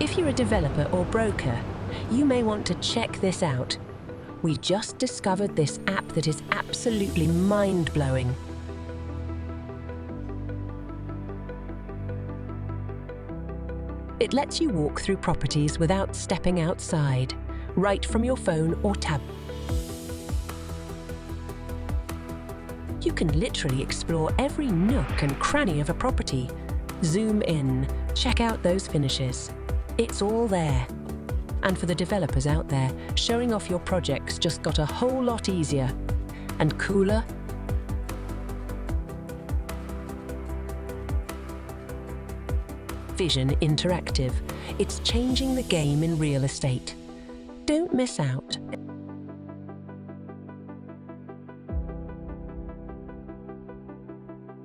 If you're a developer or broker, you may want to check this out. We just discovered this app that is absolutely mind-blowing. It lets you walk through properties without stepping outside, right from your phone or tablet. You can literally explore every nook and cranny of a property. Zoom in, check out those finishes. It's all there. And for the developers out there, showing off your projects just got a whole lot easier and cooler. Vision Interactive. It's changing the game in real estate. Don't miss out.